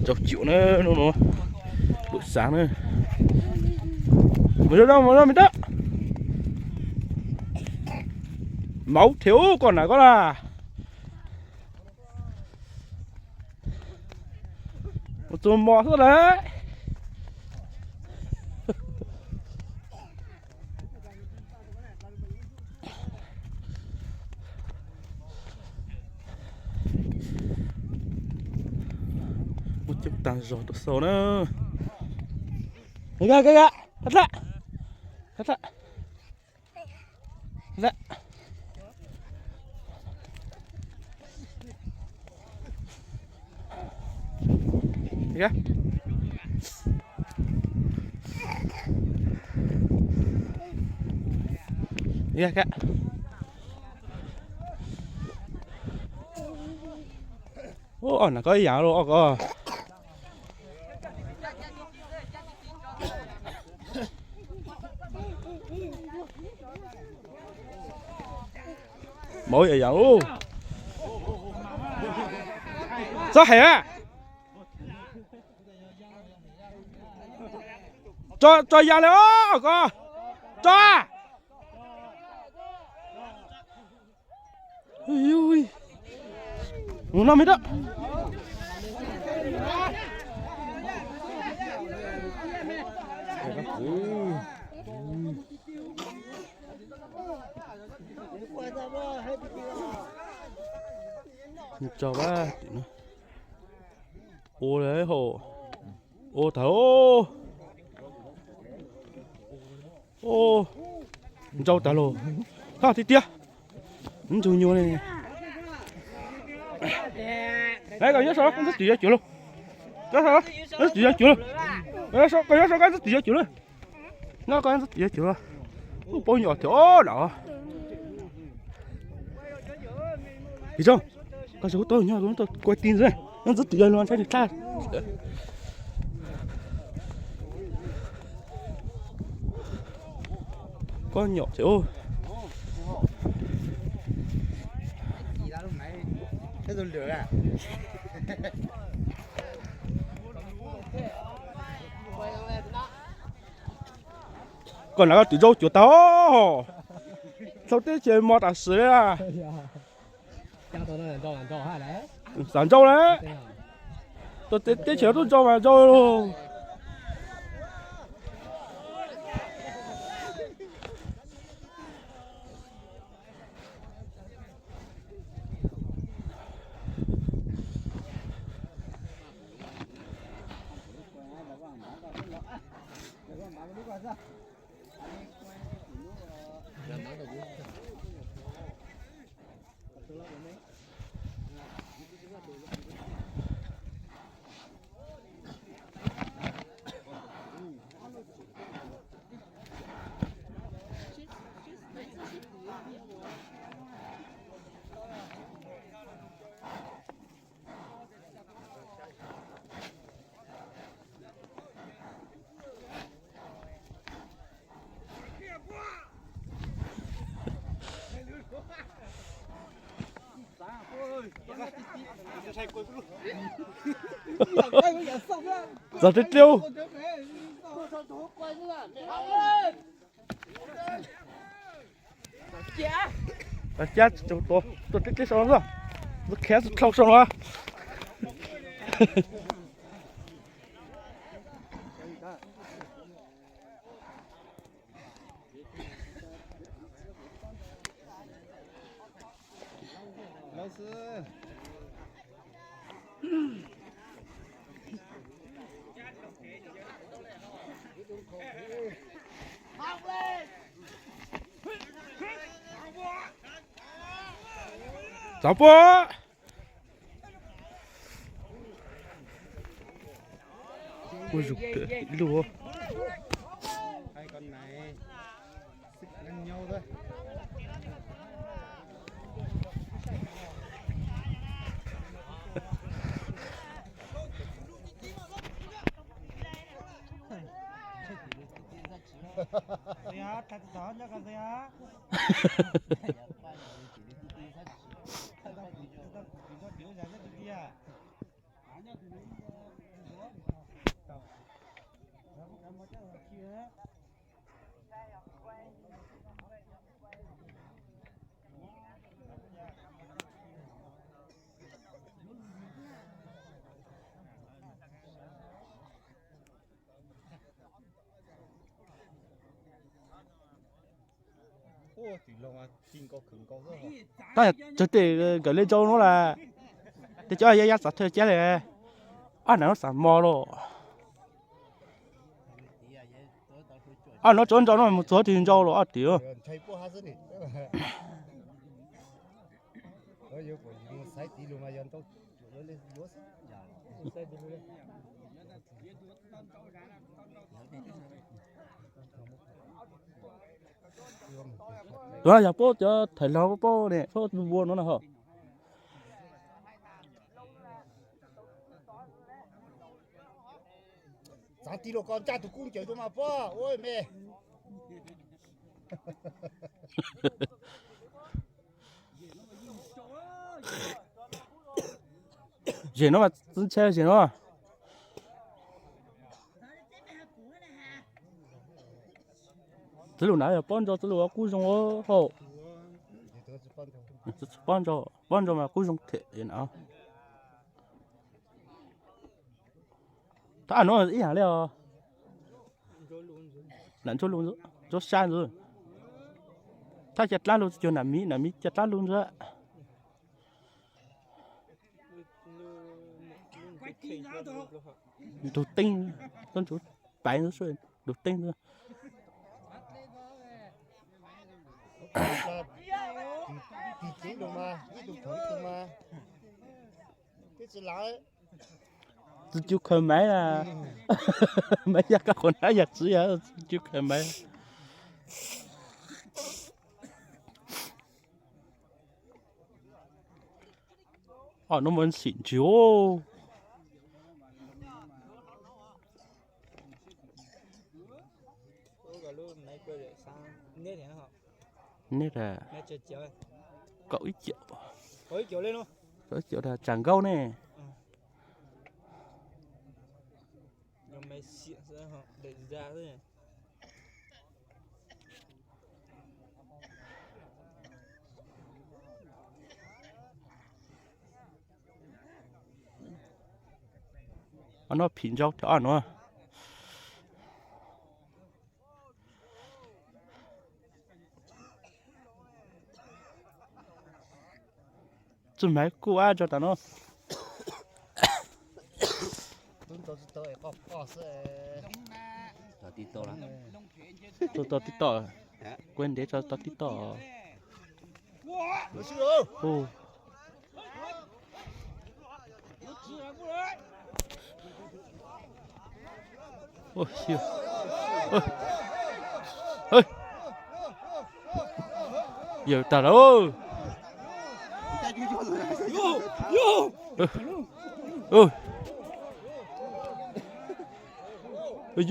cho chịu nữa nó buổi sáng nữa mới đâu mới đó máu thiếu còn là có là một tôm bò thôi đấy. Một chiếc tàn giọt được sầu nữa. Cái gà, thật lạ. Dạ. Kìa. Kìa. Ô, nó có gì vậy luôn, có. Mỗi gì vậy luôn. Sao hả? Cho ra lên ô, có. Cho. Ui. Muốn làm hết đó. Cho ba ô đấy hồ ô thảo ô châu tả lồ sao thì tia chú nhiều này đấy còn nhớ sao con rất chịu luôn đó sao rất chịu luôn đấy sao còn nhớ sao cái rất chịu luôn nó con rất chịu luôn bao nhiêu thì ô đó thì sao con số tôi nhá tôi quay tin rồi nó rất tuyệt luôn sai được ta con nhỏ chứ ô cái rồi lửa à còn là tự dâu chuột tao sau tết chơi mò tạt sữa à sản châu đấy tôi tết chiều tôi cho vào châu luôn giờ tiếp tiêu chết tôi tiếp tiếp xong rồi rất khé rất không xong rồi Stop po! Ôi dục kìa, lùa. Hai con này xích lên nhau thôi. Thật đó nha cả gì á. ô thì lâu mà tin có khẩn có rất ta cho tiền cái lên châu nó là để cho ai sát thôi chết này nó sắm mò rồi nó trốn cho nó một số tiền châu rồi tiểu thấy bố hát gì ở dưới của những sai tí luôn mà dân tôi lên lúa sai tí luôn đó là bố cho thầy lo bố này bố buồn nó là hả sáng tí con cha tụi cũng chơi cho mà bố ôi mẹ gì nó mà tính chơi gì nó từ lúc nãy giờ bán cho từ lúc cú dùng ở hồ bán cho mà cú dùng thiệt gì nào ta nói ý hả liệu lặn cho luôn rồi cho sai rồi ta chặt lá luôn cho nằm mí chặt lá luôn rồi đồ tinh con chú bảy nó rồi đồ tinh rồi thì chế đồ mà ít đồ thổi đồ mà cái gì lại chú khơi máy là mấy gia các con đã giặt gì á chú khơi máy nó muốn xịn chiếu nét là cậu ít triệu lên luôn cậu ít triệu là chẳng gâu nè mày xịn ra họ để ra thôi nó pin dọc cho nó chứ mấy cô ai cho tao nó cho tí to lắm tôi tí tỏ quên để cho tao tí tỏ ô ôi siêu ơi giờ tao đâu ôi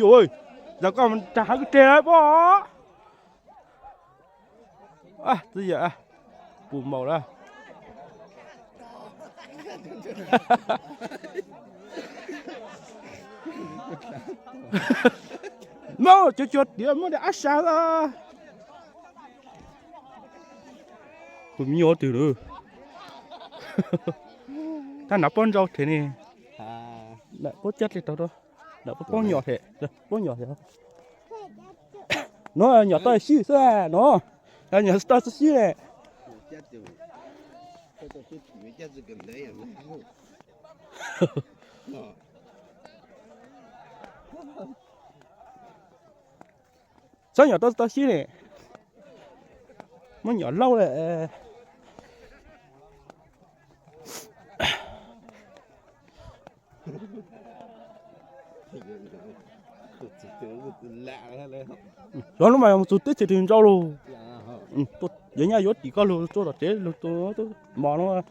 ôi giờ con trả cái tre bỏ bây giờ bùn màu ra nó chuột điểm nó đã sao ra cũng nhiều từ rồi ta nạp con rau thế này lại bớt chất đi tao đó lại bớt con nhỏ thế nó nhỏ to xíu thôi nó nhỏ to xíu này sao nhỏ to xíu này nó nhỏ lâu rồi đó nó mày tụt tết thì rau luôn tụt vậy nha yết chỉ có luôn cho là thế luôn tôi mò nó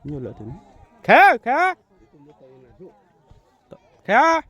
nhiều lợi thế khá